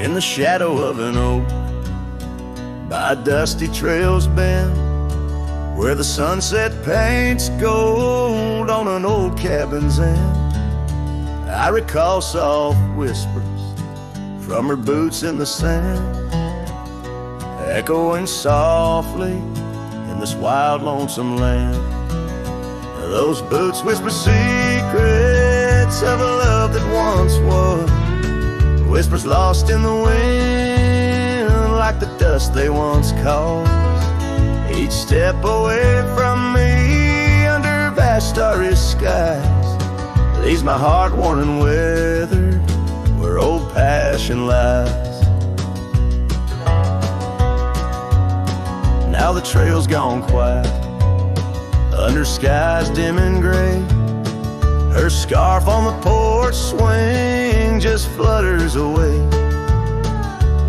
in the shadow of an oak, by dusty trails bend, where the sunset paints gold on an old cabin's end. I recall soft whispers from her boots in the sand, echoing softly in this wild, lonesome land. Those boots whisper secrets of a love that once was, whispers lost in the wind like the dust they once caused. Each step away from me under vast starry skies leaves my heart worn and weathered where old passion lies. Now the trail's gone quiet under skies dim and gray. Her scarf on the porch swing just flutters away.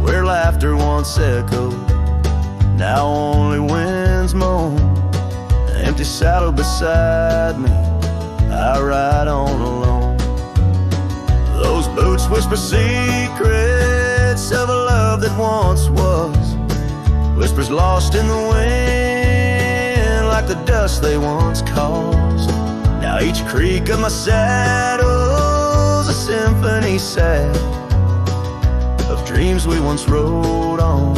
Where laughter once echoed, now only winds moan. An empty saddle beside me, I ride on alone. Those boots whisper secrets of a love that once was, whispers lost in the wind like the dust they once caused. Now each creak of my saddle's a symphony sad of dreams we once rode on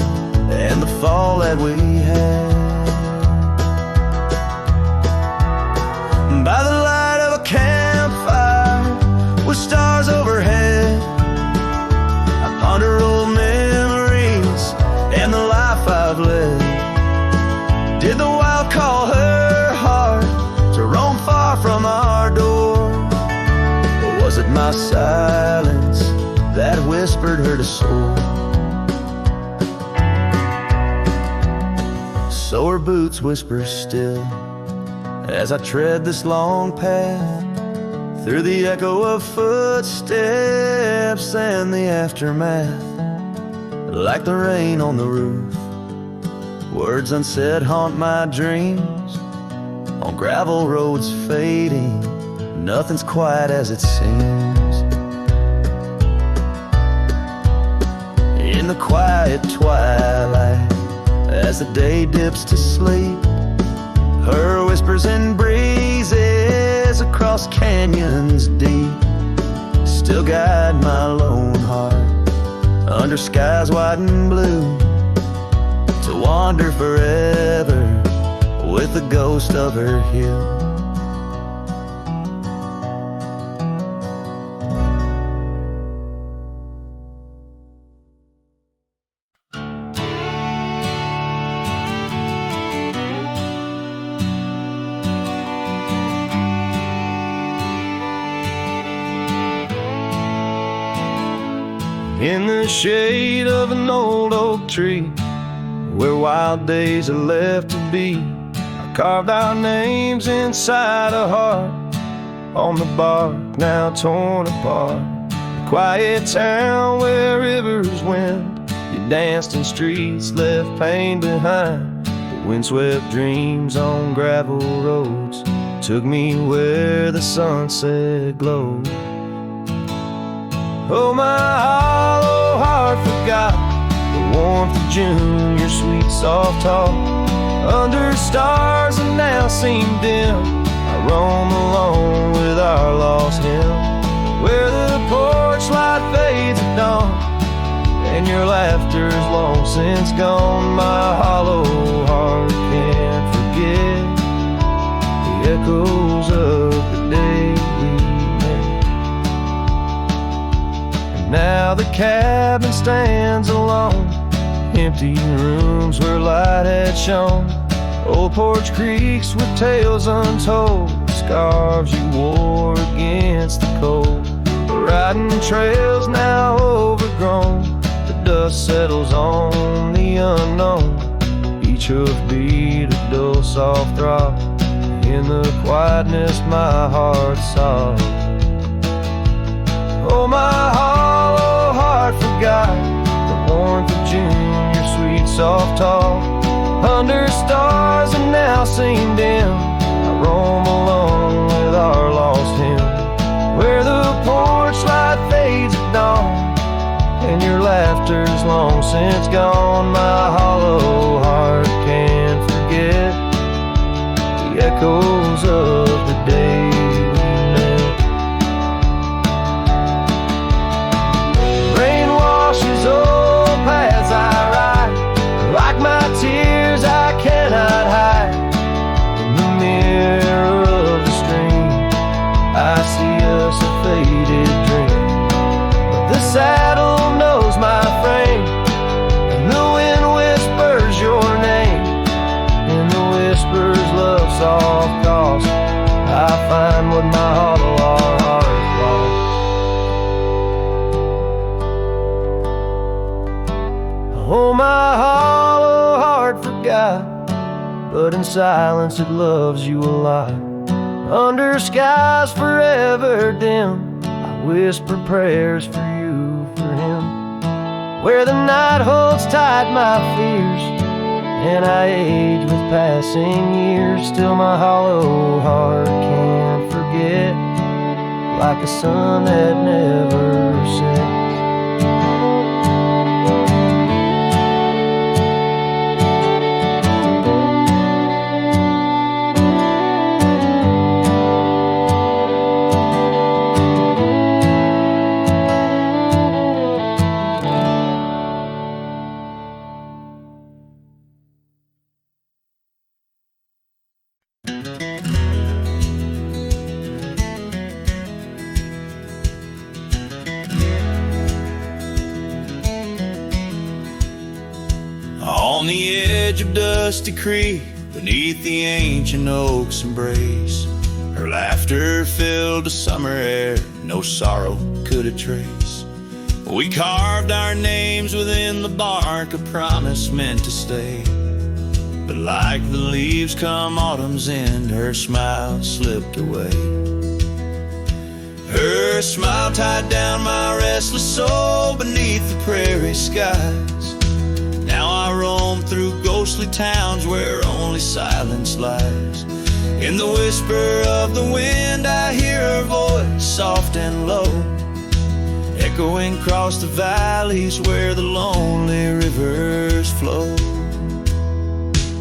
and the fall that we had. By the light of a campfire with stars overhead, I ponder old memories and the life I've led. Did the wild call her heart to roam far from our door? Or was it my silence that whispered her to soar? So her boots whisper still as I tread this long path through the echo of footsteps and the aftermath. Like the rain on the roof, words unsaid haunt my dreams. On gravel roads fading, nothing's quite as it seems. In the quiet twilight, as the day dips to sleep, her whispers and breezes across canyons deep still guide my lone heart under skies white and blue, to wander forever with the ghost of her hill. In the shade of an old oak tree, where wild days are left to be, I carved our names inside a heart on the bark now torn apart. The quiet town where rivers went, you danced in streets left pain behind. The windswept dreams on gravel roads took me where the sunset glowed. Oh, my hollow heart forgot the warmth of June, your sweet soft talk. Under stars that now seem dim, I roam alone with our lost hymn, where the porch light fades at dawn and your laughter's long since gone. My hollow heart can't forget the echoes of the day we met. Now the cabin stands alone, empty rooms where light had shone, old porch creaks with tales untold, scarves you wore against the cold. Riding trails now overgrown, the dust settles on the unknown, each hoofbeat a dull soft throb. In the quietness my heart sobs. Oh, my hollow heart forgot the warmth of June, your sweet soft talk. Under stars that now seem dim, I roam alone with our lost hymn, where the porch light fades at dawn and your laughter's long since gone. My hollow heart can't forget the echoes of the day we met. Rain washes old paths I ride, like my tears I cannot hide. In the mirror of the stream I see us a faded dream, but the saddle knows my frame, and the wind whispers your name. In the whispers love soft calls, I find what my hollow heart lost. Oh, my hollow heart forgot, but in silence it loves you a lot. Under skies forever dim, I whisper prayers for you, for him. Where the night holds tight my fears, and I age with passing years. Still my hollow heart can't forget, like a sun that never sets. On the edge of Dusty Creek, beneath the ancient oak's embrace, her laughter filled the summer air, no sorrow could it trace. We carved our names within the bark, a promise meant to stay. But like the leaves come autumn's end, her smile slipped away. Her smile tied down my restless soul beneath the prairie skies. Now I roam through ghostly towns where only silence lies. In the whisper of the wind I hear her voice, soft and low, echoing across the valleys where the lonely rivers flow.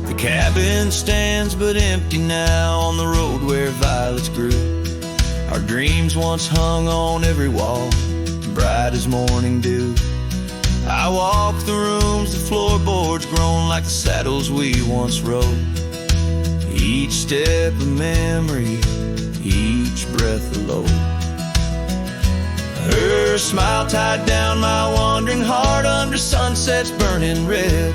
The cabin stands but empty now on the road where violets grew. Our dreams once hung on every wall, bright as morning dew. I walk the rooms, the floorboards grown like the saddles we once rode. Each step a memory, each breath a load. Her smile tied down my wandering heart under sunsets burning red.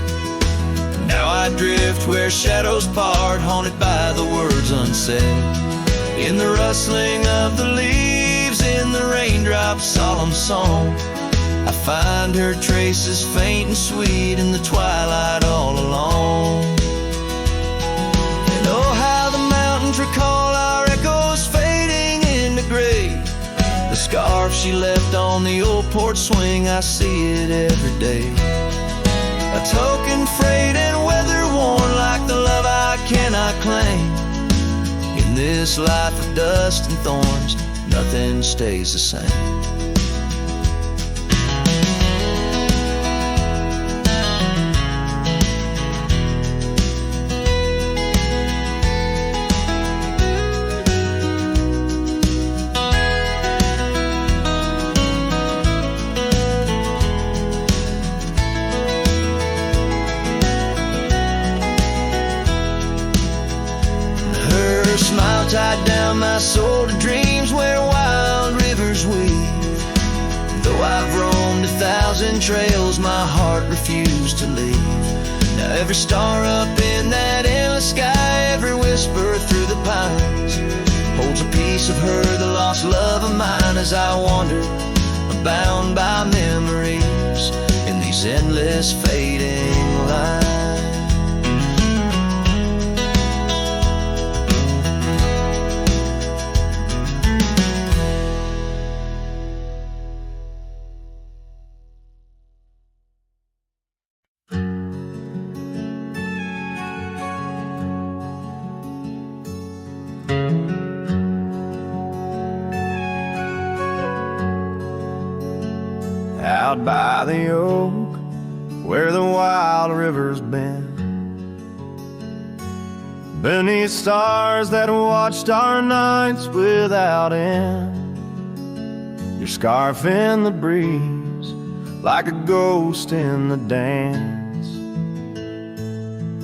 Now I drift where shadows part, haunted by the words unsaid. In the rustling of the leaves, in the raindrops' solemn song, I find her traces faint and sweet in the twilight all along. And oh, how the mountains recall our echoes fading into gray. The scarf she left on the old porch swing, I see it every day. A token frayed and weather worn like the love I cannot claim. In this life of dust and thorns, nothing stays the same. Tied down my soul to dreams where wild rivers weave. Though I've roamed 1,000 trails, my heart refused to leave. Now every star up in that endless sky, every whisper through the pines, holds a piece of her, the lost love of mine. As I wander, bound by memories in these endless fading lines. out by the oak where the wild river's been, beneath stars that watched our nights without end. Your scarf in the breeze, like a ghost in the dance,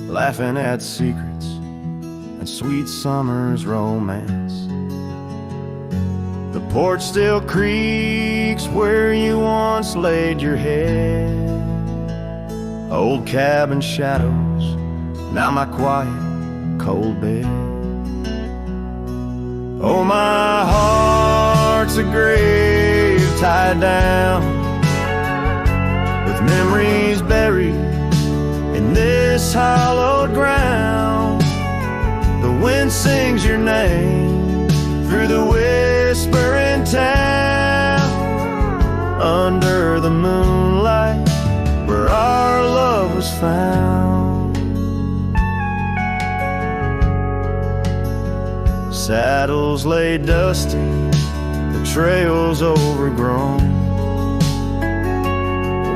laughing at secrets and sweet summer's romance. The porch still creaks where you once laid your head. Old cabin shadows, now my quiet, cold bed. Oh, my heart's a grave tied down, with memories buried in this hallowed ground. The wind sings your name through the whispering town, under the moonlight where our love was found. Saddles lay dusty, the trails overgrown,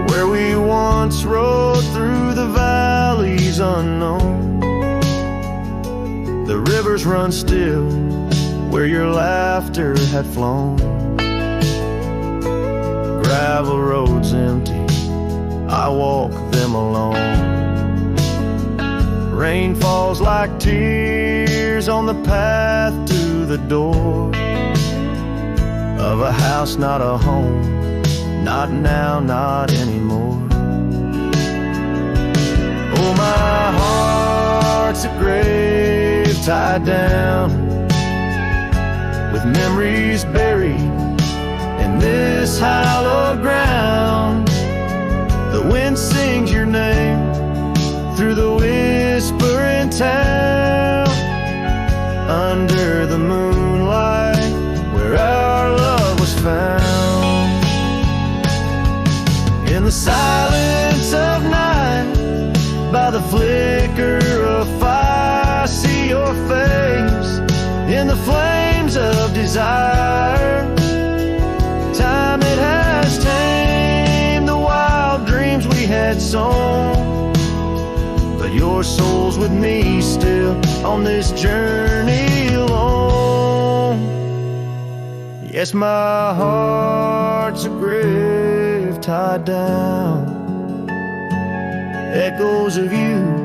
where we once rode through the valleys unknown. The rivers run still where your laughter had flown. Gravel roads empty, I walk them alone. Rain falls like tears on the path to the door of a house, not a home, not now, not anymore. Oh, my heart's a grave tied down, with memories buried in this hallowed ground. The wind sings your name through the whispering town, under the moonlight where our love was found. In the silence of night, by the flicker of fire, I see your face in the flames of desire. Time it has tamed the wild dreams we had sown, but your soul's with me still on this journey alone. Yes, my heart's a grave tied down, echoes of you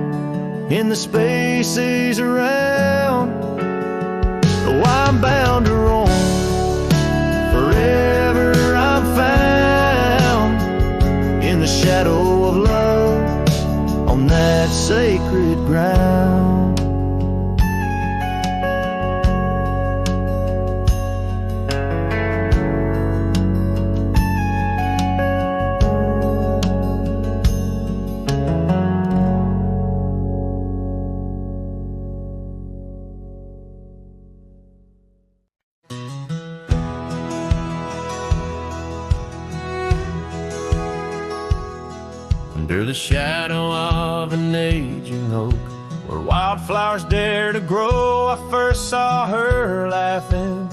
in the spaces around. Oh, I'm bound to roam, forever I'm found in the shadow of love on that sacred ground. Under the shadow of an aging oak, where wildflowers dare to grow, I first saw her laughing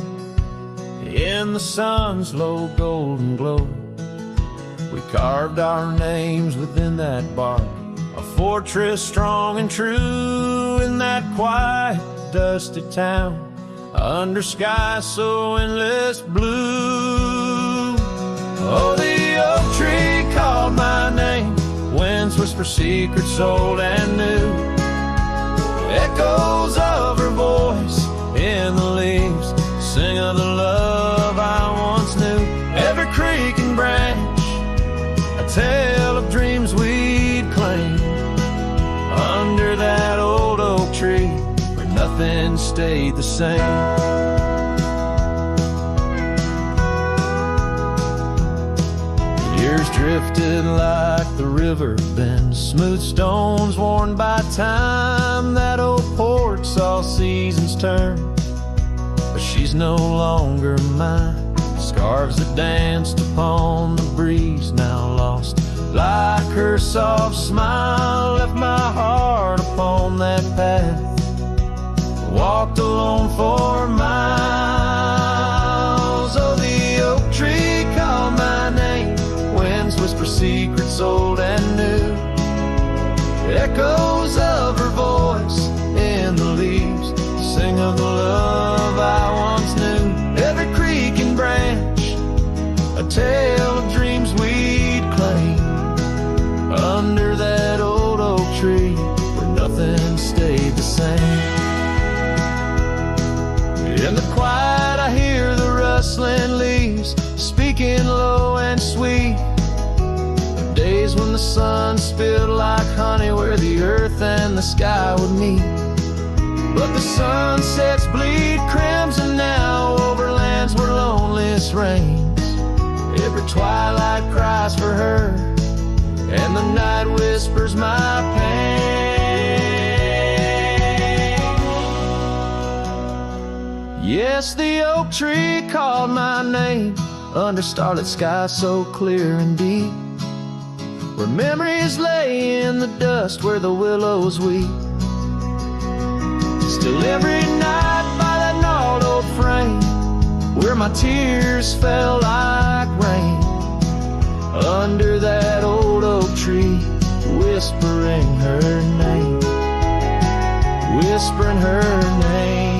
in the sun's low golden glow. We carved our names within that bark, a fortress strong and true in that quiet, dusty town, under skies so endless blue. Oh, the oak tree called my name, winds whisper secrets old and new, echoes of her voice in the leaves sing of the love I once knew. Every creek and branch a tale of dreams we'd claimed, under that old oak tree where nothing stayed the same. Years drifted like the river bends, smooth stones worn by time. That old porch saw seasons turn, but she's no longer mine. Scarves that danced upon the breeze now lost, like her soft smile left my heart upon that path. Walked alone for miles. Oh, the oak tree called my name, winds whisper secrets old and new. Echoes of her voice in the leaves sing of the love I once knew. Every creek and branch, a tale of dreams we'd claim. Under that old oak tree where nothing stayed the same. In the quiet I hear the rustling leaves speaking low and sweet. Days when the sun spilled like honey where the earth and the sky would meet. But the sunsets bleed crimson now over lands where loneliness reigns. Every twilight cries for her, and the night whispers my pain. Yes, the oak tree called my name under starlit skies so clear and deep, where memories lay in the dust where the willows weep. Still every night by that gnarled old frame, where my tears fell like rain. Under that old oak tree, whispering her name, whispering her name.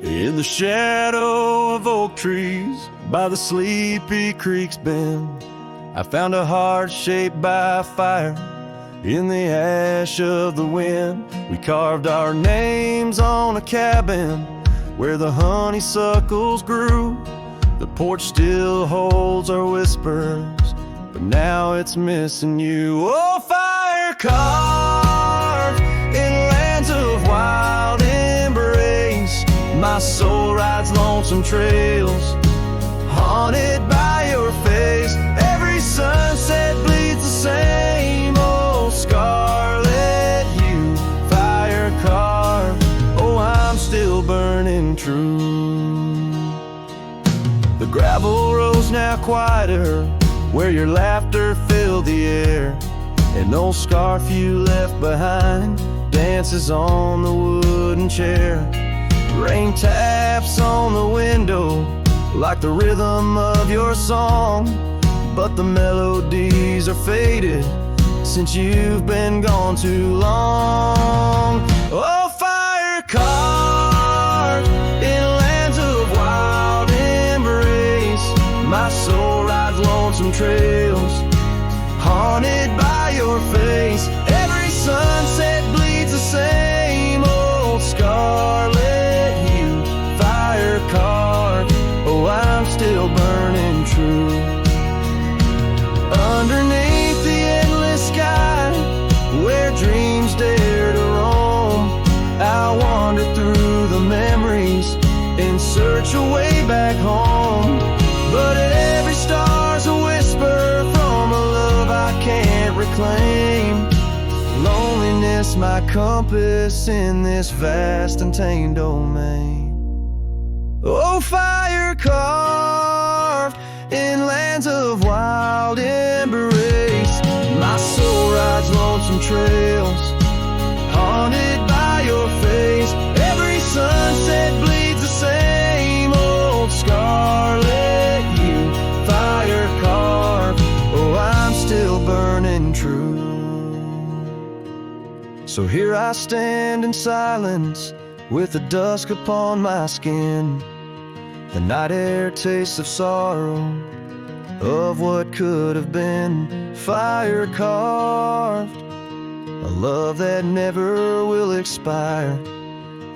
In the shadow of oak trees by the sleepy creek's bend, I found a heart shaped by fire in the ash of the wind. We carved our names on a cabin where the honeysuckles grew. The porch still holds our whispers, but now it's missing you. Oh, fire carved in lands of wild embrace, my soul rides lonesome trails, haunted by your face. Every sunset bleeds the same old scarlet hue, fire carved. Oh, I'm still burning true. The gravel road's now quieter, where your laughter filled the air. An old scarf you left behind dances on the wooden chair. Rain taps on the window like the rhythm of your song, but the melodies are faded since you've been gone too long. Oh, fire carved in lands of wild embrace, my soul rides lonesome trails, haunted by your face. Every sunset bleeds the same old scarlet hue, fire carved. Oh, I'm still burning true. Underneath the endless sky, where dreams dare to roam, I'll wander through the memories in search of way back home. But every star's a whisper from a love I can't reclaim. Loneliness my compass in this vast and tamed domain. Oh, fire carved in lands of wild embrace, my soul rides lonesome trails, haunted by your face. Every sunset bleeds the same old scarlet hue, fire carved. Oh, I'm still burning true. So here I stand in silence, with the dusk upon my skin. The night air tastes of sorrow, of what could have been. Fire carved, a love that never will expire.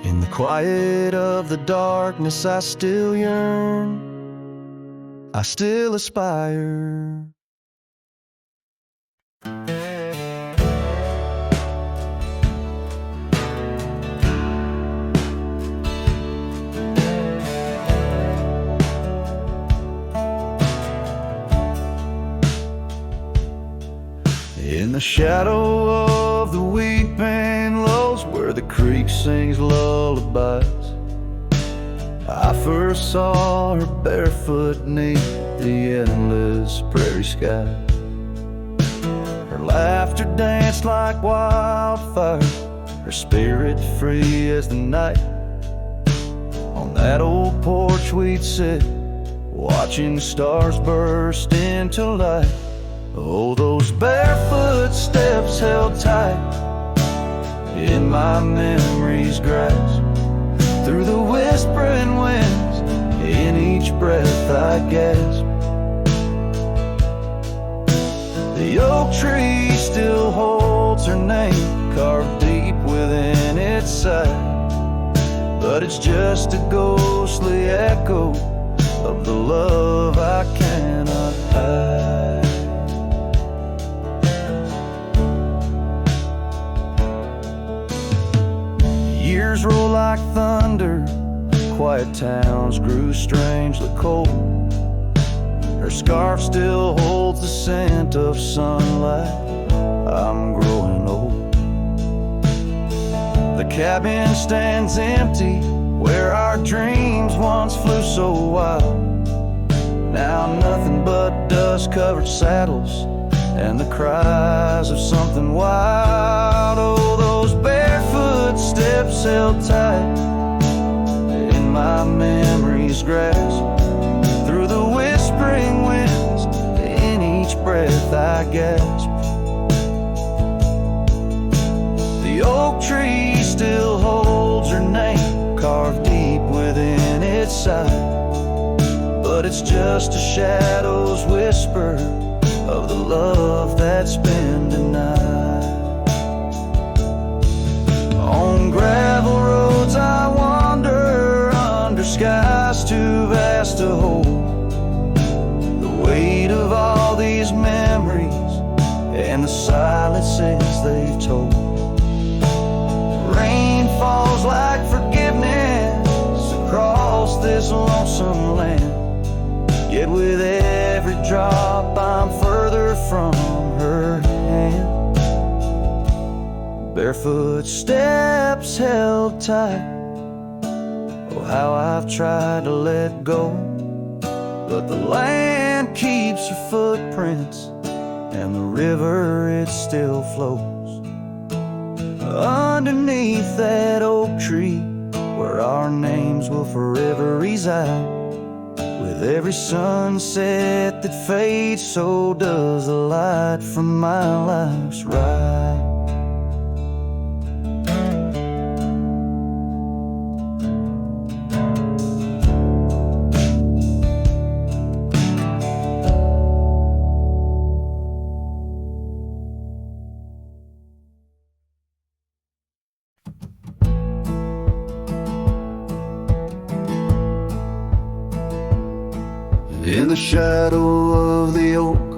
In the quiet of the darkness I still yearn, I still aspire. In the shadow of the weeping willows, where the creek sings lullabies. I first saw her barefoot 'neath the endless prairie sky. Her laughter danced like wildfire, her spirit free as the night. On that old porch we'd sit, watching stars burst into light. Oh, those barefoot steps held tight in my memory's grasp. Through the whispering winds, in each breath I gasp. The oak tree still holds her name, carved deep within its side. But it's just a ghostly echo of the love I cannot hide. Years roll like thunder, quiet towns grew strangely cold. Her scarf still holds the scent of sunlight. I'm growing old. The cabin stands empty, where our dreams once flew so wild. Now nothing but dust-covered saddles and the cries of something wild. Oh, those barefoot steps held tight in my memory's grasp. Through the whispering winds, in each breath I gasp. The oak tree still holds her name, carved deep within its side. But it's just a shadow's whisper of the love that's been denied. On gravel roads I wander, under skies too vast to hold. The weight of all these memories and the silences they've told. Rain falls like forgiveness across this lonesome land. Yet with every drop I'm further from her hand. Barefoot steps held tight. Oh, how I've tried to let go, but the land keeps her footprints, and the river, it still flows. Underneath that oak tree, where our names will forever reside. With every sunset that fades, so does the light from my life's ride. In the shadow of the oak,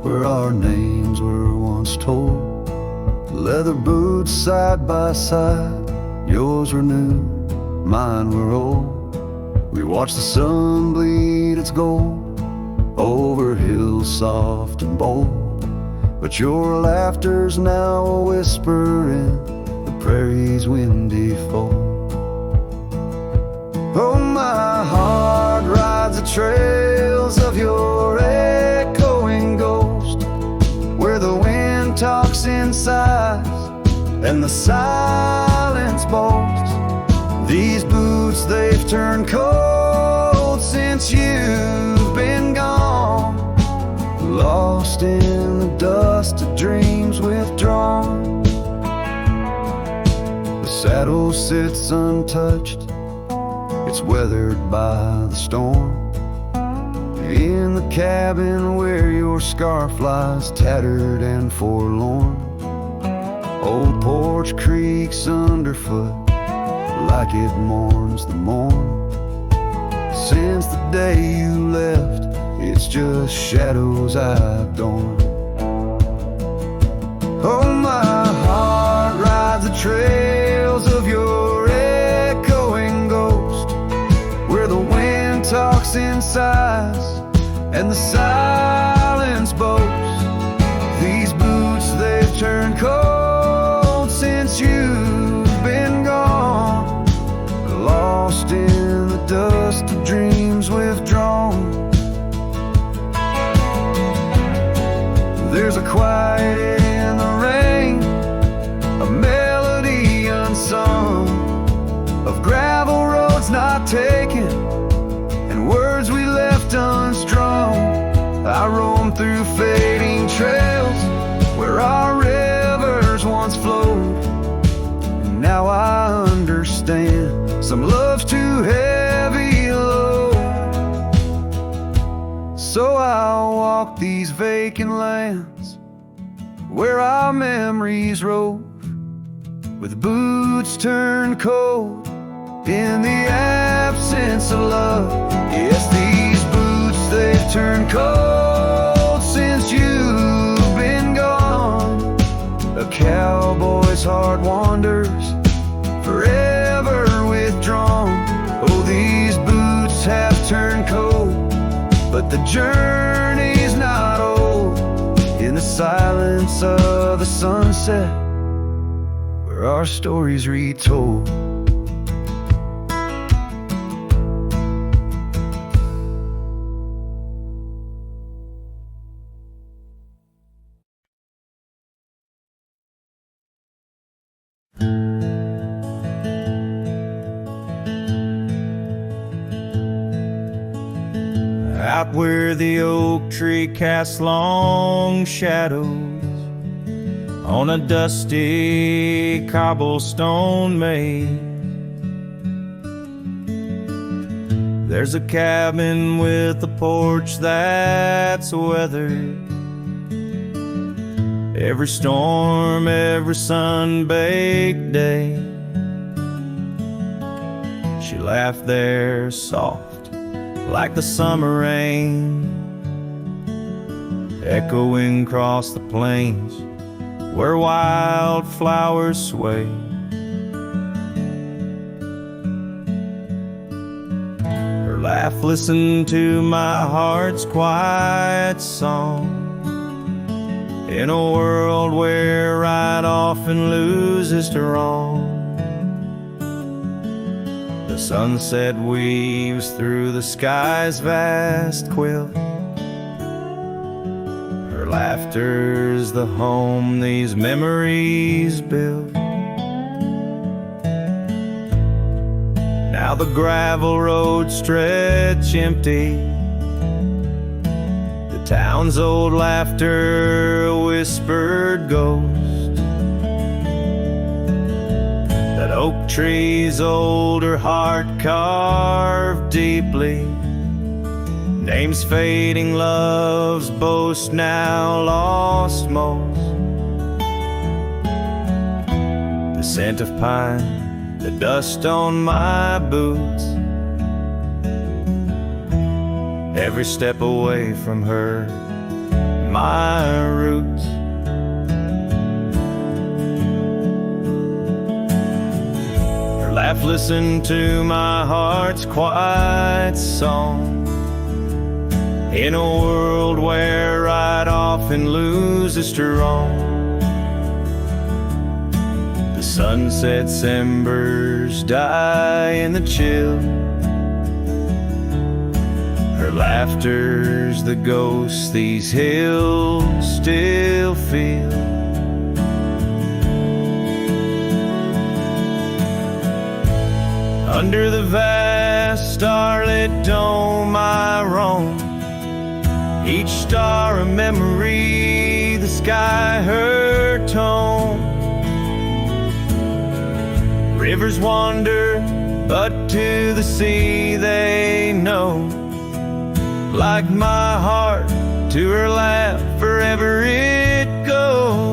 where our names were once told, leather boots side by side, yours were new, mine were old. We watched the sun bleed its gold over hills soft and bold, but your laughter's now a whisper in the prairie's windy fold. Oh, my heart rides the trails of your echoing ghost, where the wind talks in sighs and the silence boasts. These boots, they've turned cold since you've been gone, lost in the dust of dreams withdrawn. The saddle sits untouched, it's weathered by the storm. In the cabin where your scarf lies tattered and forlorn, old porch creaks underfoot like it mourns the morn. Since the day you left, it's just shadows I've dorn. Oh, my heart rides the trails of your echoing ghost, where the wind talks in sighs and the silence boasts. These boots, they've turned cold since you've I roam through fading trails where our rivers once flowed. And now I understand some love's too heavy load. So I'll walk these vacant lands where our memories rove, with boots turned cold in the absence of love. Yes, these boots, they've turned cold since you've been gone. A cowboy's heart wanders, forever withdrawn. Oh, these boots have turned cold, but the journey's not old. In the silence of the sunset, where our stories retold. Out where the oak tree casts long shadows on a dusty cobblestone maze, there's a cabin with a porch that's weathered. Every storm, every sun-baked day, she laughed there soft like the summer rain, echoing across the plains where wildflowers sway. Her laugh listened to my heart's quiet song, in a world where right often loses to wrong. The sunset weaves through the sky's vast quilt. Her laughter's the home these memories build. Now the gravel roads stretch empty, the town's old laughter a whispered ghost. That oak tree's older heart carved deeply, names fading, love's boast now lost most. The scent of pine, the dust on my boots, every step away from her, my roots. Her laugh listened to my heart's quiet song, in a world where right often loses to wrong. The sunset's embers die in the chill, her laughter's the ghost these hills still feel. Under the vast starlit dome I roam, each star a memory, the sky her tone. Rivers wander, but to the sea they know. Like my heart, to her laugh, forever it goes.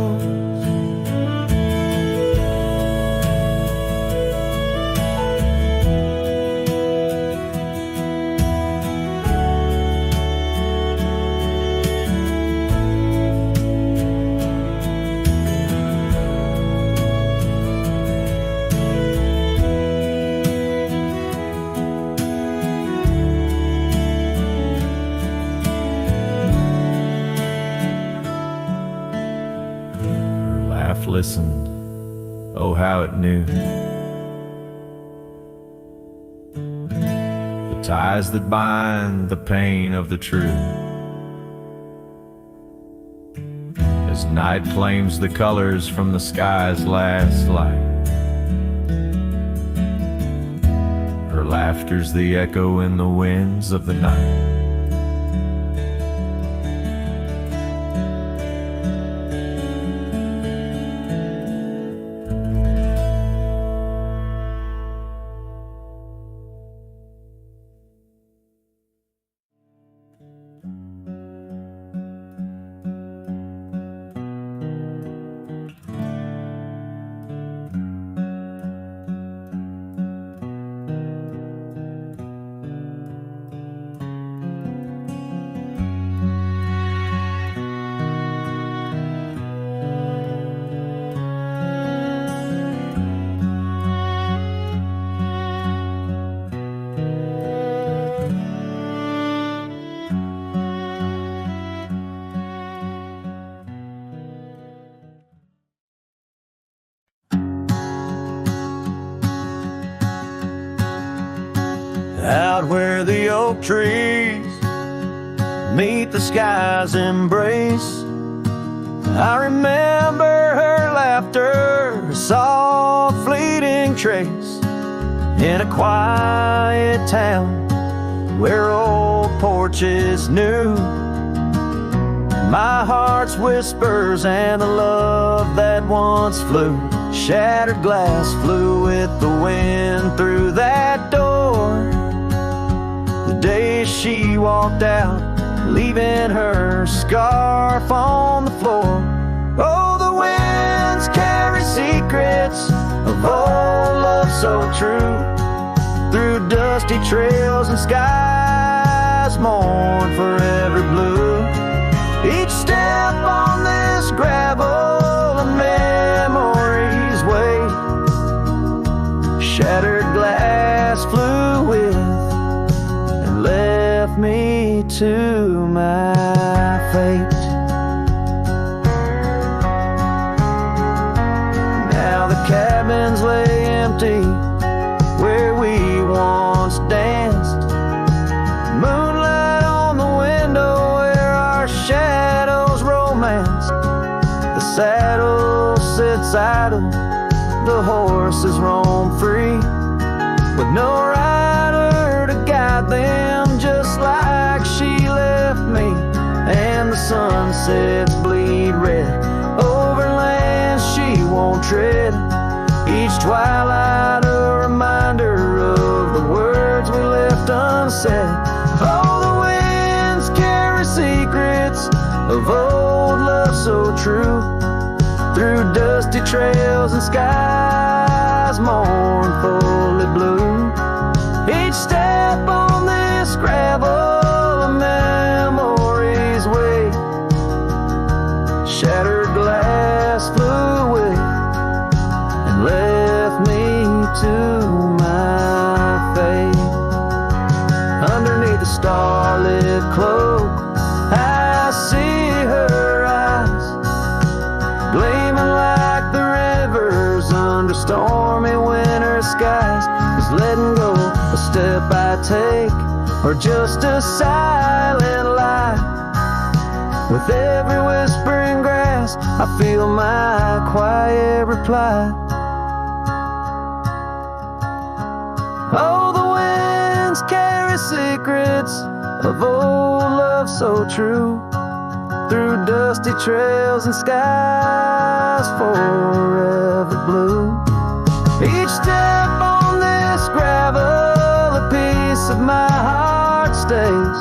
Listened, oh how it knew. The ties that bind the pain of the true. As night claims the colors from the sky's last light, her laughter's the echo in the winds of the night. out where the oak trees meet the sky's embrace. I remember her laughter, a soft fleeting trace, in a quiet town where old porches knew my heart's whispers and the love that once flew. Shattered glass flew with the wind through that door the day she walked out, leaving her scarf on the floor. Oh, the winds carry secrets of old love so true, through dusty trails and skies mourn forever blue. Each step on this gravel a memory's way, shattered glass flew with and left me to my fate. Now the cabins lay empty where we once danced, moonlight on the window where our shadows romanced. The saddle sits idle, the horses roam free, with no rider to guide them, just like she left me. And the sunsets bleed red over lands she won't tread, each twilight a reminder of the words we left unsaid. Oh, the winds carry secrets of old love so true, through dusty trails and skies mournfully blue. Each step on this gravel a memory's way, shattered glass flew with and left me to my fate. Underneath the starlit cloak I see her eyes, gleaming like the rivers under stormy winter skies. Is letting go a step I take, or just a silent lie? With every whispering grass I feel my quiet reply. Oh, the winds carry secrets of old love so true, through dusty trails and skies forever blue. Each step on this gravel a piece of my heart stays,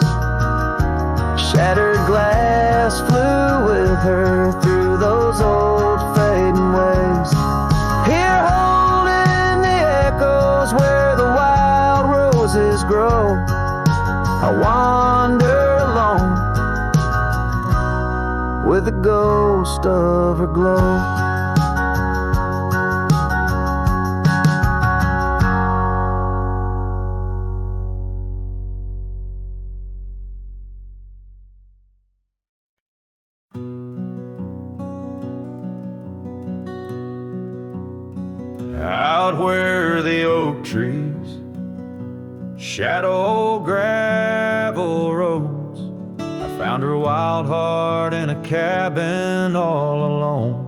shattered glass flew with her through those old fading ways. Here holding the echoes where the wild roses grow, I wander alone with the ghost of her glow. Out where the oak trees shadow gravel roads, I found her wild heart in a cabin all alone.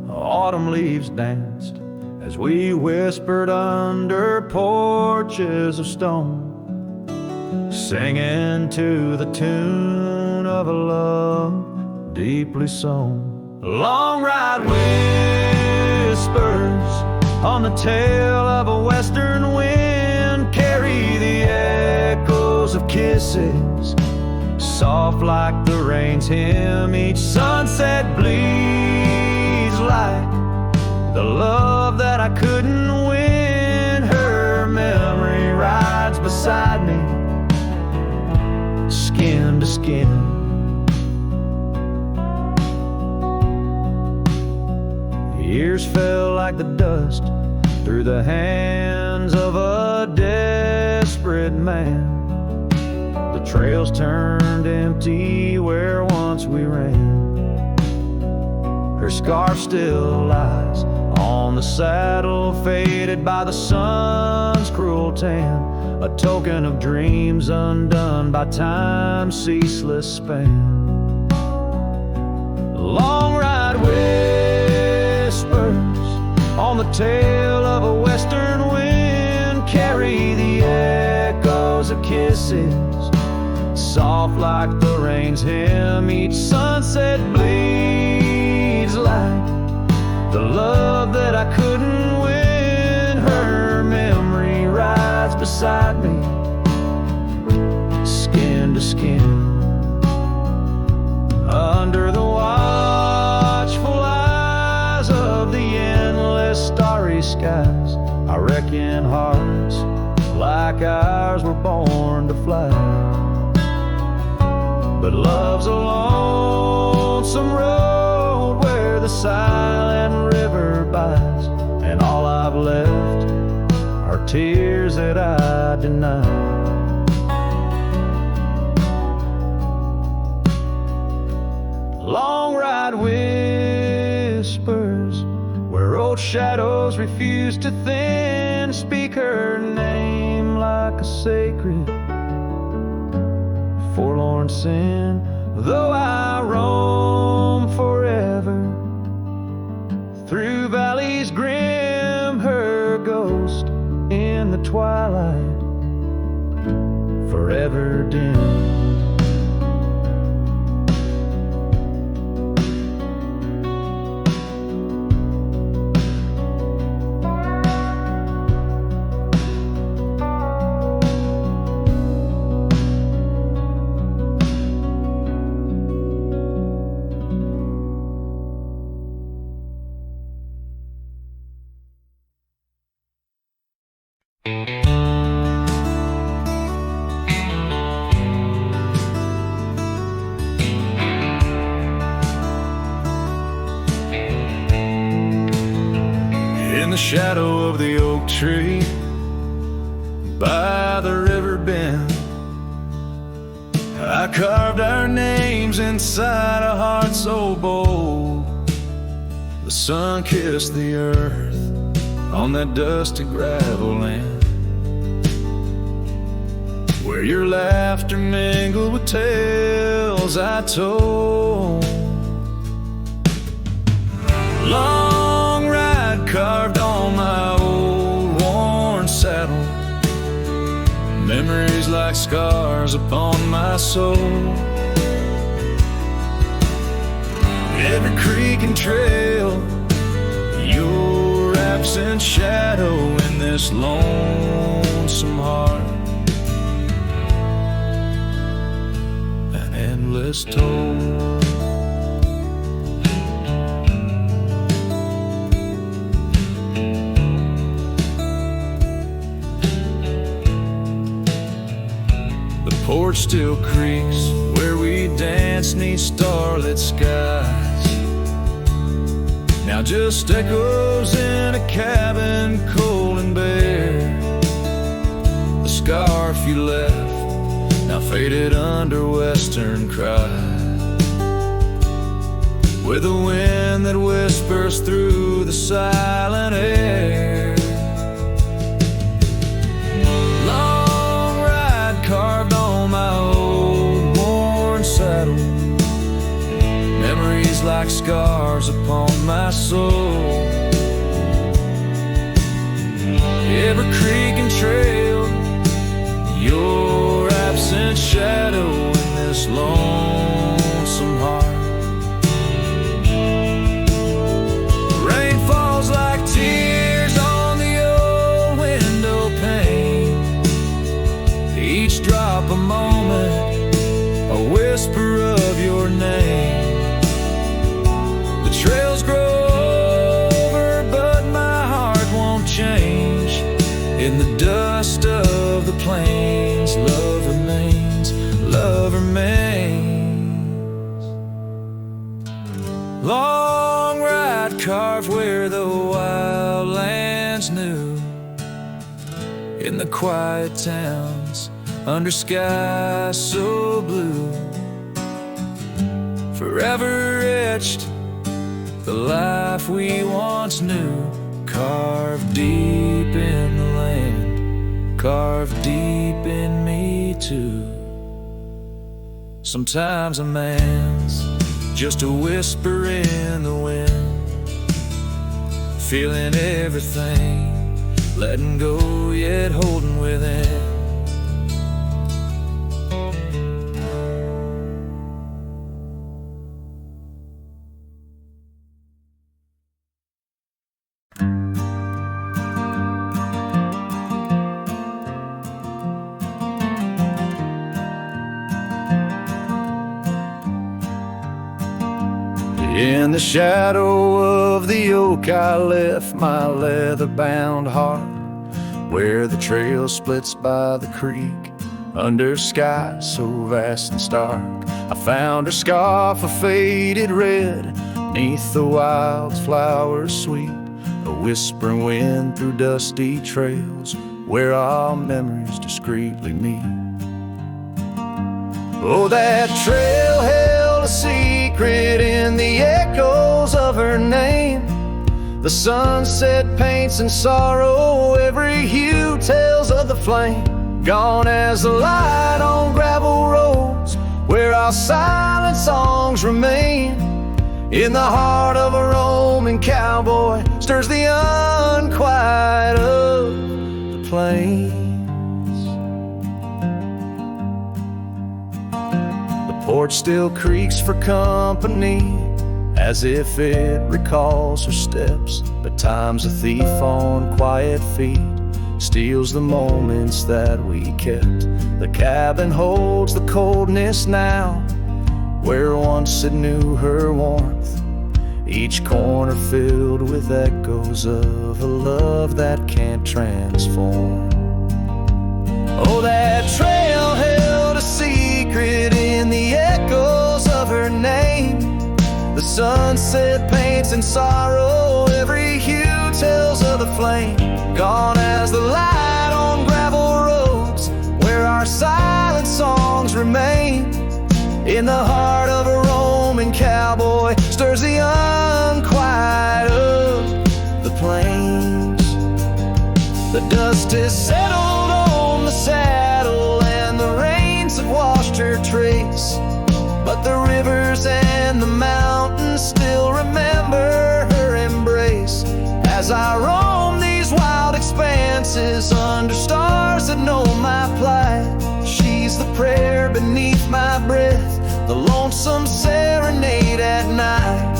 Autumn leaves danced as we whispered under porches of stone, singing to the tune of a love deeply sown. Long ride whispers on the tail of a western wind carry the echoes of kisses, soft like the rain's hymn. Each sunset bleeds like the love that I couldn't win. Her memory rides beside me, skin to skin. Years fell like the dust through the hands of a desperate man. The trails turned empty where once we ran. Her scarf still lies on on the saddle, faded by the sun's cruel tan, a token of dreams undone by time's ceaseless span. Long ride whispers on the tail of a western wind carry the echoes of kisses, soft like the rain's hymn. Each sunset bleeds like the love that I couldn't win. Her memory rides beside me, skin to skin. Under the watchful eyes of the endless starry skies, I reckon hearts like ours were born to fly. But love's a lonesome road where the silent river bites, and all I've left are tears that I deny. Long ride whispers where old shadows refuse to thin, speak her name like a sacred forlorn sin. Though I roam forever through valleys grim, her ghost in the twilight forever dim. In the shadow of the oak tree by the river bend, I carved our names inside a heart so bold. The sun kissed the earth on that dusty gravel land, where your laughter mingled with tales I told. Long ride carved on my old worn saddle, memories like scars upon my soul. Every creek and trail, your absent shadow in this lonesome heart, an endless toll. The porch still creaks where we dance 'neath starlit skies, now just echoes in a cabin cold and bare. The scarf you left now faded under western cries, with a wind that whispers through the silent air. Long ride carved on my old worn saddle, memories like scars upon my soul. Every creek and trail, your absent shadow in this lonesome heart. Rain falls like tears on the old window pane, each drop a moment, a whisper of your name. The trails grow over, but my heart won't change. In the dust of the plains, love remains, love remains. Long ride carved where the wildlands knew, in the quiet towns under skies so blue, forever etched the life we once knew, Carved deep in the land, carved deep in me too. Sometimes a man's just a whisper in the wind, feeling everything, letting go yet holding within. In the shadow of the oak I left my leather-bound heart, where the trail splits by the creek, under skies so vast and stark. I found her scarf of faded red, neath the wildflowers sweet, a whispering wind through dusty trails, where our memories discreetly meet. Oh, that trail held a secret in the echoes of her name. The sunset paints in sorrow, every hue tells of the flame. Gone as the light on gravel roads, where our silent songs remain. In the heart of a roaming cowboy stirs the unquiet of the plains. The porch still creaks for company, as if it recalls her steps. But time's a thief on quiet feet, steals the moments that we kept. The cabin holds the coldness now, where once it knew her warmth. Each corner filled with echoes of a love that can't transform. Oh, that trail held a secret in the echoes of her name. The sunset paints in sorrow, every hue tells of the flame. Gone as the light on gravel roads, where our silent songs remain. In the heart of a roaming cowboy stirs the unquiet of the plains. The dust has settled on the saddle, and the rains have washed her trace. But the rivers and the mountains still remember her embrace. As I roam these wild expanses under stars that know my plight, she's the prayer beneath my breath, the lonesome serenade at night.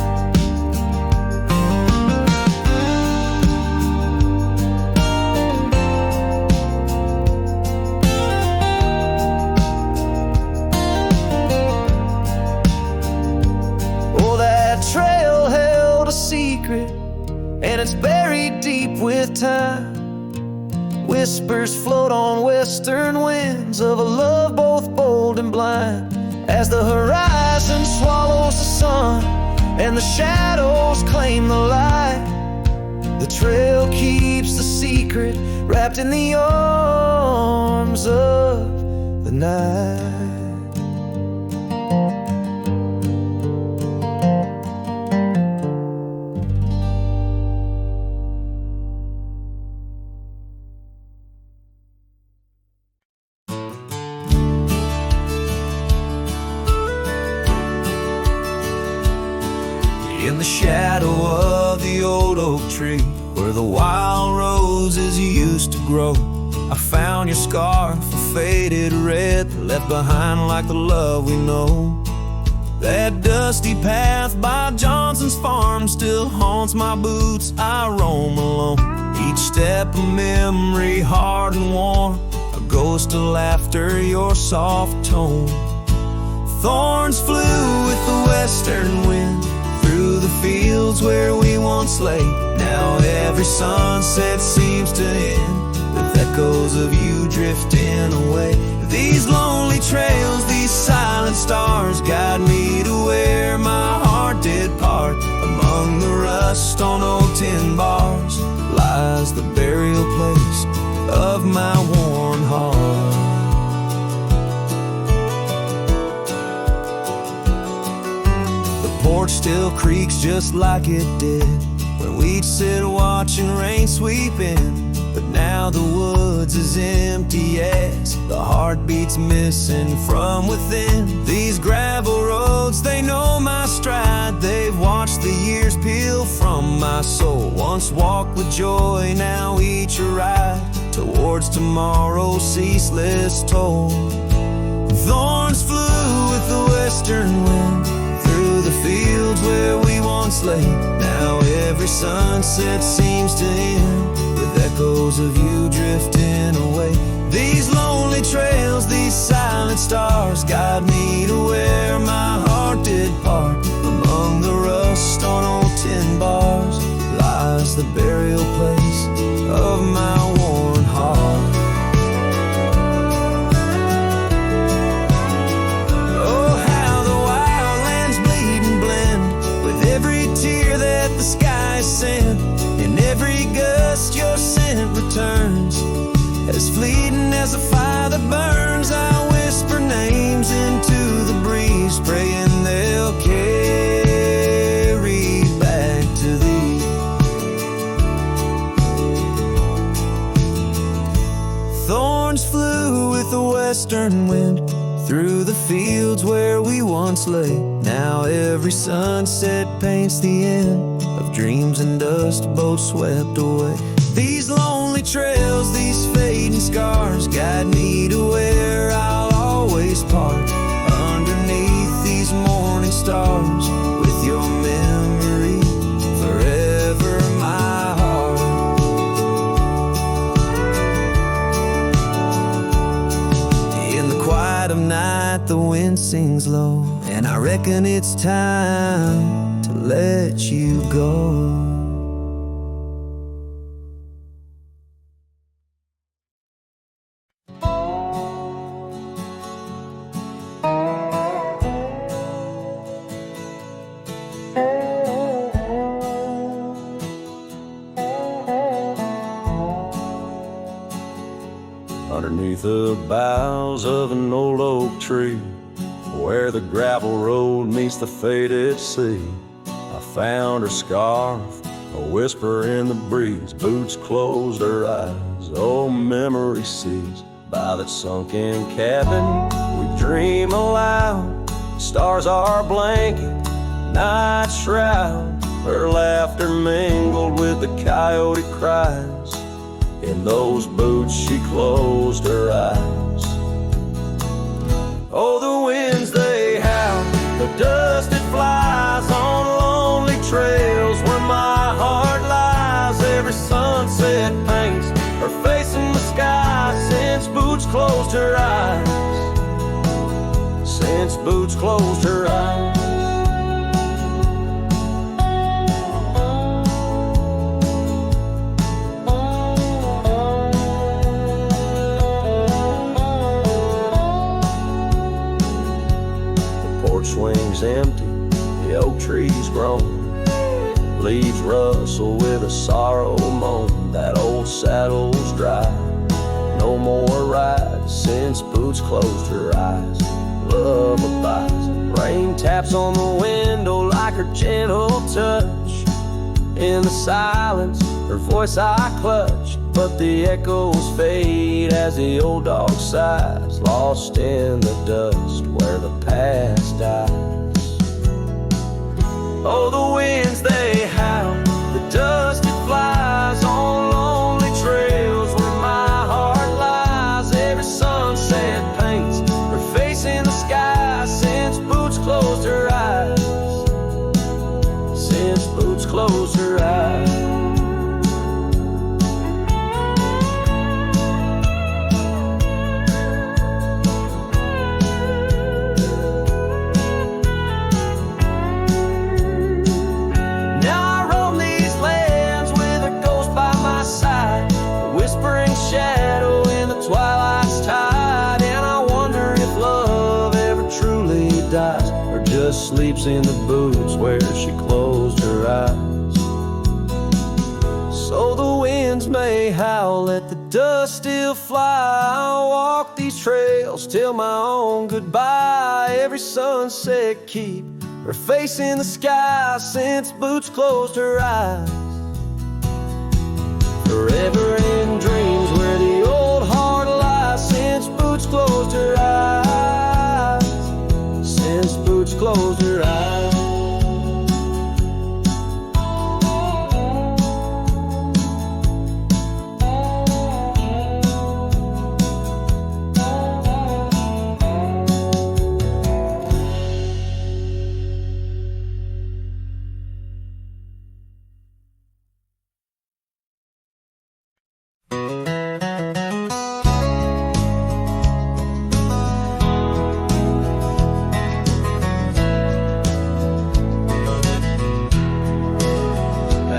Oh, that trail held a secret, and it's buried deep with time. Whispers float on western winds of a love both bold and blind. As the horizon swallows the sun and the shadows claim the light, the trail keeps the secret wrapped in the arms of the night. In the shadow of the old oak tree, where the wild roses used to grow, I found your scarf of faded red, left behind like the love we know. That dusty path by Johnson's farm still haunts my boots, I roam alone. Each step a memory, hard and warm, a ghost of laughter, your soft tone. Thorns flew with the western wind through the fields where we once lay. Now every sunset seems to end with echoes of you drifting away. These lonely trails, these silent stars guide me to where my heart did part. Among the rust on old tin bars lies the burial place of my worn heart. The porch still creaks just like it did when we beach, sit watching rain sweep in. But now the woods is empty as the heartbeat's missing from within. These gravel roads, they know my stride. They've watched the years peel from my soul. Once walked with joy, now each a ride towards tomorrow's ceaseless toll. Thorns flew with the western wind through the fields where we once lay. Now every sunset seems to end with echoes of you drifting away. These lonely trails, these silent stars, guide me to where my heart did part. Among the rust on old tin bars lies the burial place of my worn heart. Oh, how the wildlands bleed and blend with every tear that the sky sent. In every gust your scent returns, as fleeting as a fire that burns. I whisper names into the breeze, praying they'll carry back to thee. Thorns flew with the western wind through the fields where we once lay. Now every sunset paints the end of dreams and dust, both swept away. These lonely trails, these fading scars, guide me to where I'll always part. Underneath these morning stars, with your memory forever in my heart. In the quiet of night, the wind sings low, and I reckon it's time to let you go. Underneath the boughs of an old oak tree, where the gravel road meets the faded sea, I found her scarf, a whisper in the breeze. Boots closed her eyes, oh memory sees. By that sunken cabin we dream aloud. Stars are blanket, night shroud. Her laughter mingled with the coyote cries. In those boots she closed her eyes. Oh, the winds they howl, the dust it flies on lonely trails where my heart lies. Every sunset paints her face in the sky since boots closed her eyes. Since boots closed her eyes. Swings empty, the oak trees groan, leaves rustle with a sorrow moan. That old saddle's dry, no more rides since boots closed her eyes. Love abides, rain taps on the window like her gentle touch. In the silence, her voice I clutch, but the echoes fade as the old dog sighs, lost in the dust where the past dies. Oh, the winds they howl, the dust it flies on lonely trails where my heart lies. Every sunset paints her face in the sky since boots closed her eyes. Since boots closed her eyes. Shadow in the twilight's tide, and I wonder if love ever truly dies, or just sleeps in the boots where she closed her eyes. So the winds may howl, let the dust still fly. I'll walk these trails till my own goodbye. Every sunset keep her face in the sky since boots closed her eyes. forever in dreams where the old heart lies. Since Boots closed her eyes, since Boots closed her eyes.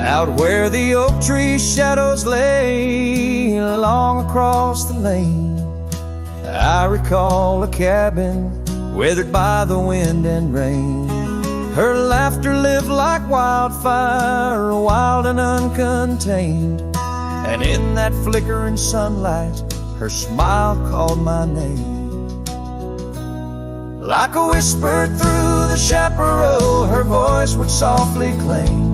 Out where the oak tree shadows lay along across the lane, I recall a cabin weathered by the wind and rain. Her laughter lived like wildfire, wild and uncontained, and in that flickering sunlight her smile called my name. Like a whisper through the chaparral, her voice would softly claim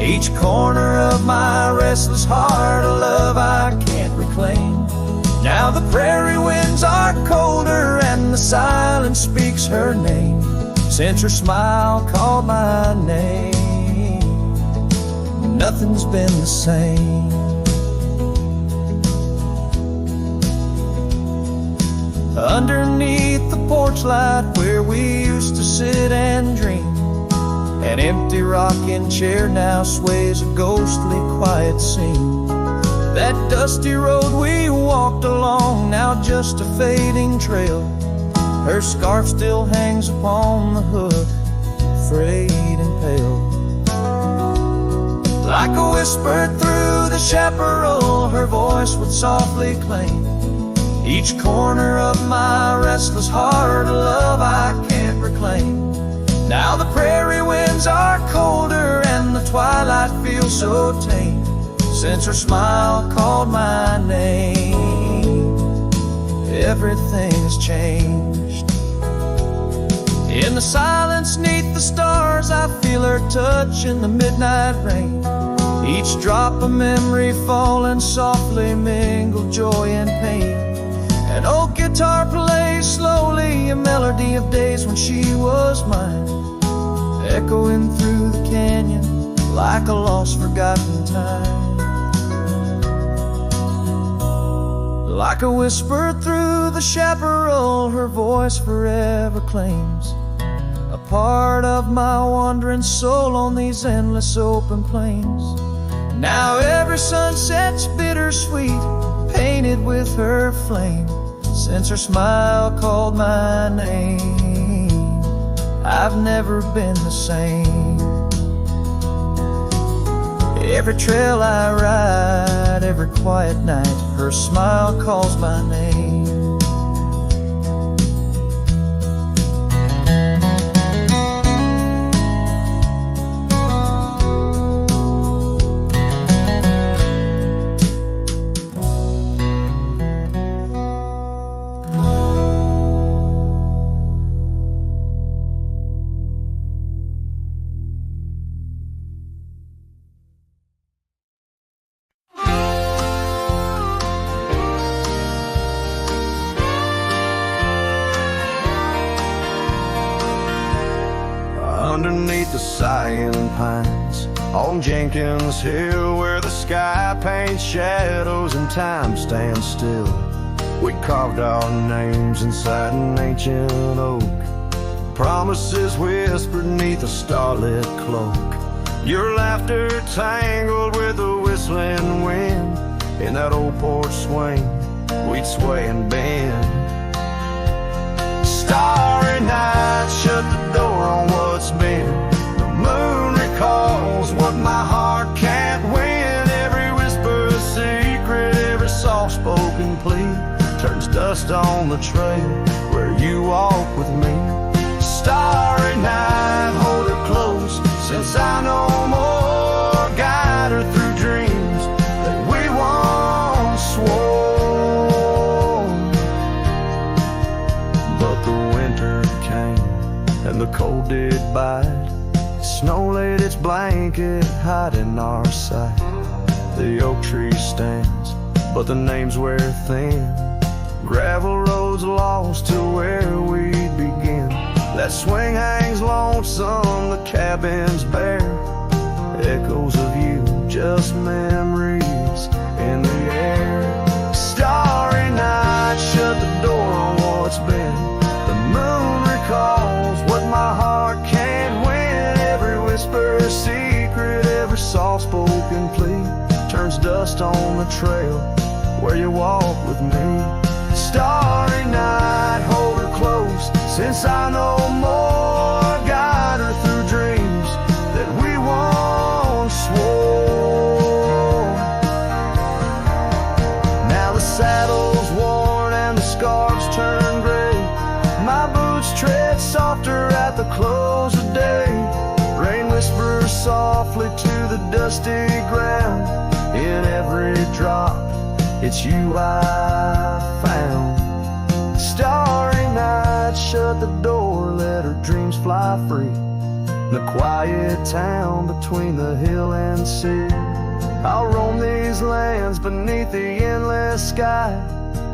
each corner of my restless heart, a love I can't reclaim. Now the prairie winds are colder and the silence speaks her name. Since her smile called my name, nothing's been the same. Underneath the porch light where we used to sit and dream, an empty rocking chair now sways a ghostly quiet scene. That dusty road we walked along, now just a fading trail. Her scarf still hangs upon the hook, frayed and pale. Like a whisper through the chaparral, her voice would softly claim each corner of my restless heart, a love I can't reclaim. Now the prairie winds are colder and the twilight feels so tame. Since her smile called my name, everything has changed. In the silence neath the stars, I feel her touch in the midnight rain. Each drop a memory falling softly, mingled joy and pain. An old guitar plays slowly a melody of days when she was mine, echoing through the canyon like a lost forgotten time. Like a whisper through the chaparral, her voice forever claims a part of my wandering soul on these endless open plains. Now every sunset's bittersweet, painted with her flame. Since her smile called my name, I've never been the same. Every trail I ride, every quiet night, her smile calls my name. Underneath the sighing pines on Jenkins Hill, where the sky paints shadows and time stands still, we carved our names inside an ancient oak, promises whispered neath a starlit cloak. Your laughter tangled with the whistling wind. In that old porch swing we'd sway and bend. Starry night shut the door on what's been. The moon recalls what my heart can't win. Every whisper a secret, every soft-spoken plea turns dust on the trail where you walk with me. Starry night, hold her close, since I no more. Guide her through dreams that we once swore. But the winter came and the cold did bite. Snow laid its blanket hiding our sight. the oak tree stands, but the names wear thin. Gravel roads lost to where we begin. That swing hangs lonesome, the cabin's bare. Echoes of you, just memories in the air. Starry night, shut the door on what's been. The moon recalls what my heart can't win. Every whisper a secret, every soft-spoken plea turns dust on the trail where you walk with me. Starry night, hold her close, since I know more. Guide her through dreams that we once swore. Now the saddle's worn and the scarves turn gray. My boots tread softer at the close of day. Rain whispers softly to the dusty ground. In every drop, it's you I found. Starry night, shut the door, let her dreams fly free. The quiet town between the hill and sea. I'll roam these lands beneath the endless sky.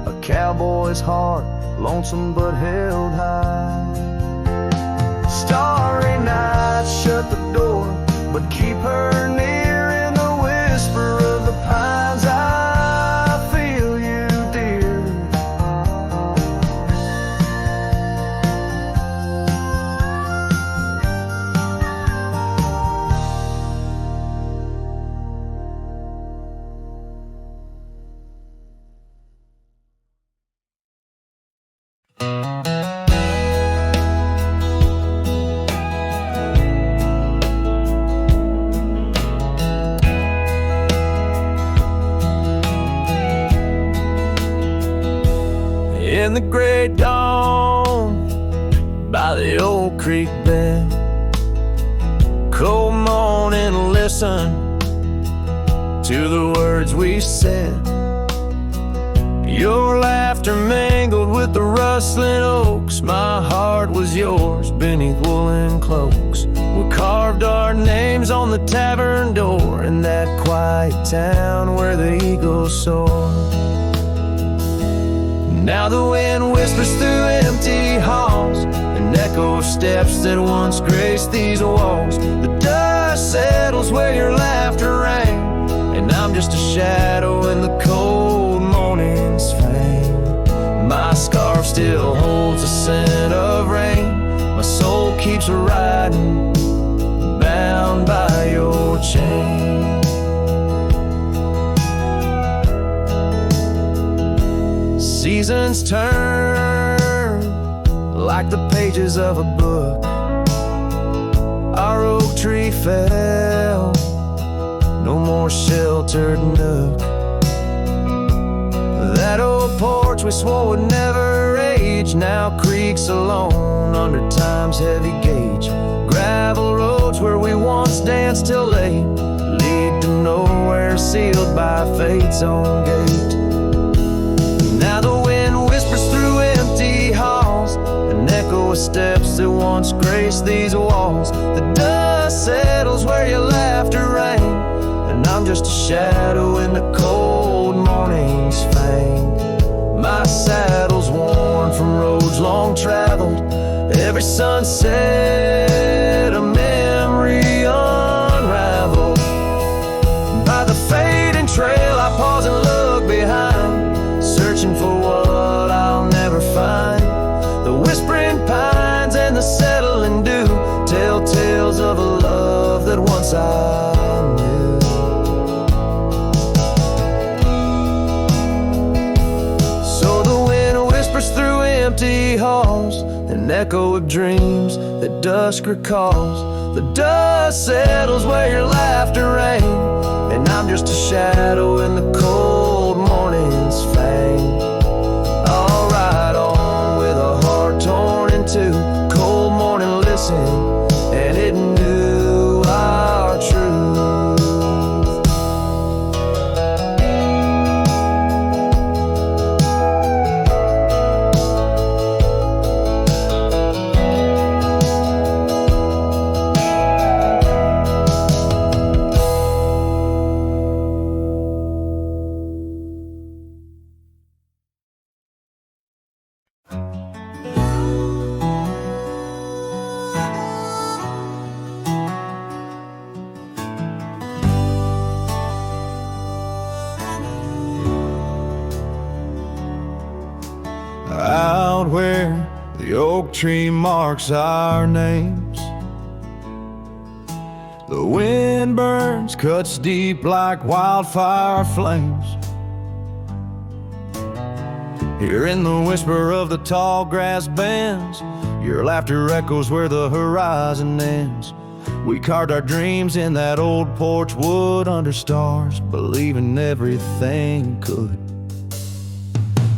A cowboy's heart, lonesome but held high. Starry night, shut the door, but keep her near. In the whisper of the pines, I feel you, dear. In the gray dawn, by the old creek bed, cold morning, listen to the words we said. Your laughter mingled with the rustling oaks. My heart was yours beneath woolen cloaks. We carved our names on the tavern door in that quiet town where the eagles soar. Now the wind whispers through empty halls, an echo of steps that once graced these walls. The dust settles where your laughter rang, and I'm just a shadow in the cold morning's fame. My scarf still holds the scent of rain. My soul keeps riding, bound by your chain. Seasons turn like the pages of a book. Our oak tree fell, no more sheltered nook. That old porch we swore would never age now creaks alone under time's heavy gauge. Gravel roads where we once danced till late lead to nowhere, sealed by fate's own gate. Now the wind whispers through empty halls, an echo of steps that once graced these walls. The dust settles where your laughter rang, and I'm just a shadow in the cold morning's fang. My saddle's worn from roads long traveled, every sunset a memory unraveled. By the fading trail I pause and look behind, searching for what I'll never find. The whispering pines and the settling dew tell tales of a love that once I knew. So the wind whispers through empty halls, an echo of dreams that dusk recalls. The dust settles where your laughter rang, and I'm just a shadow in the cold morning's fang. I'll ride on with a heart torn in two. Cold morning listened, and it knew our truth. poetry marks our names. The wind burns, cuts deep like wildfire flames. Hearing the whisper of the tall grass bends, your laughter echoes where the horizon ends. We carved our dreams in that old porch wood under stars, believing everything could.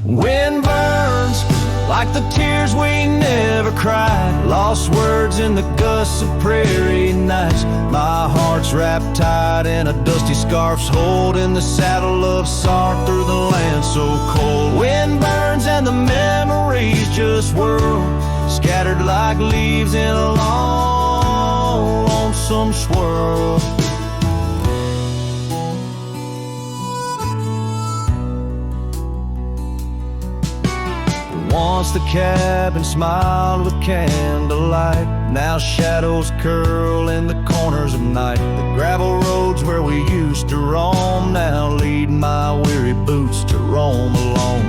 Wind burns like the tears we never cried, lost words in the gusts of prairie nights. My heart's wrapped tight in a dusty scarf's holding the saddle of sorrow through the land so cold. Wind burns and the memories just whirl, scattered like leaves in a long, lonesome swirl. Once the cabin smiled with candlelight, now shadows curl in the corners of night. The gravel roads where we used to roam now lead my weary boots to roam alone.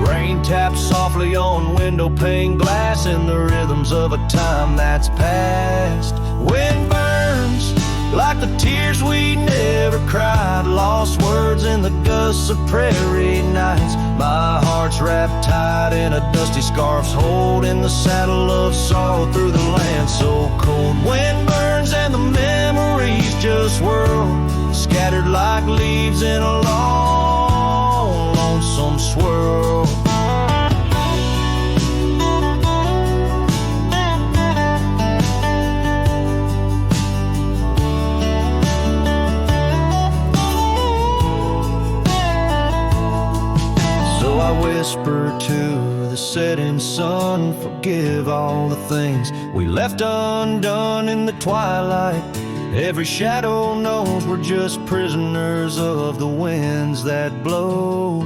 Rain taps softly on window pane glass in the rhythms of a time that's past. Wind burns like the tears we never cried, lost words in the gusts of prairie nights. My heart's wrapped tight in a dusty scarf's holding the saddle of sorrow through the land so cold. Wind burns and the memories just whirl, scattered like leaves in a long, lonesome swirl. I whisper to the setting sun, forgive all the things we left undone in the twilight. Every shadow knows we're just prisoners of the winds that blow.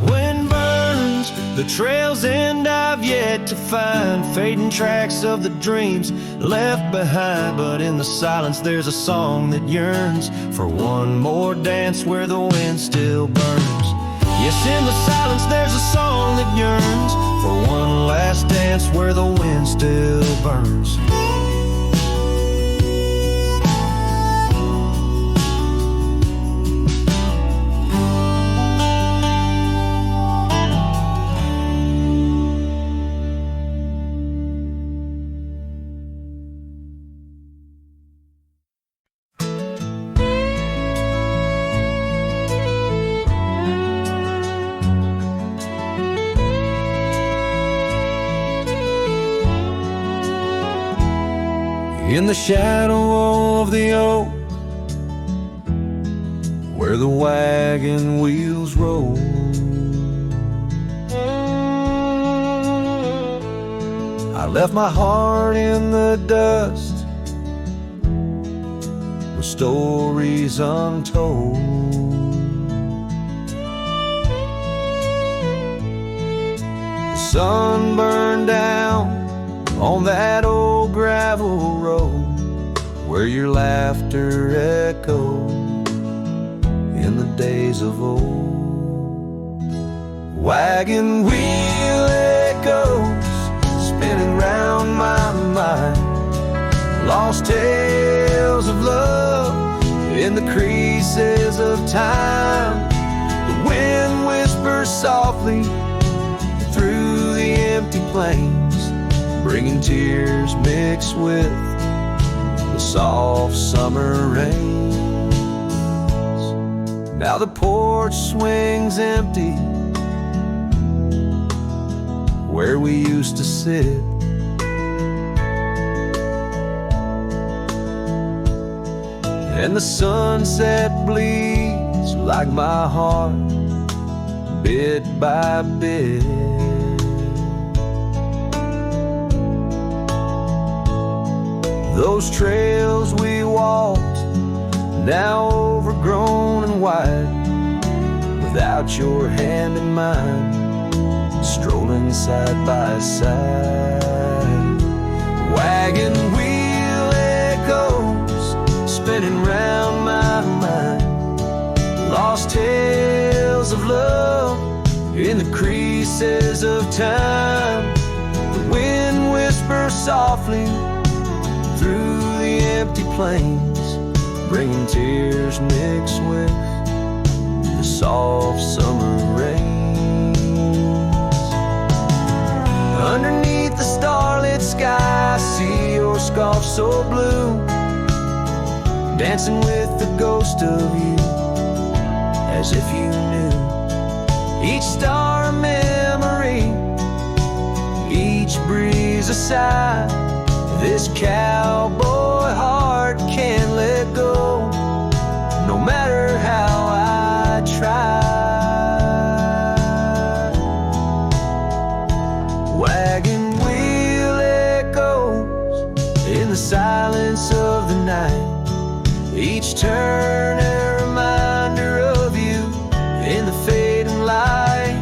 Wind burns, the trail's end I've yet to find, fading tracks of the dreams left behind. But in the silence there's a song that yearns for one more dance where the wind still burns. Yes, in the silence there's a song that yearns for one last dance where the wind still burns. In the shadow of the oak, where the wagon wheels roll, I left my heart in the dust with stories untold. The sun burned down on that old gravel road where your laughter echoed in the days of old. Wagon wheel echoes spinning round my mind, lost tales of love in the creases of time. The wind whispers softly through the empty plains, bringing tears mixed with the soft summer rains. Now the porch swings empty where we used to sit, and the sunset bleeds like my heart bit by bit. Those trails we walked, now overgrown and wide, without your hand in mine, strolling side by side. Wagon wheel echoes spinning round my mind, lost tales of love in the creases of time. The wind shimmer softly through the empty plains, bringing tears mixed with the soft summer rains. Underneath the starlit sky, I see your scarf so blue, dancing with the ghost of you, as if you knew. Each star a memory, each breeze a sigh. This cowboy heart can't let go, no matter how I try. Wagon wheel echoes in the silence of the night, each turn a reminder of you in the fading light.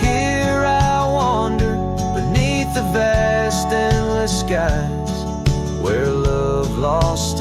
Here I wander beneath the vast endless skies, where love lost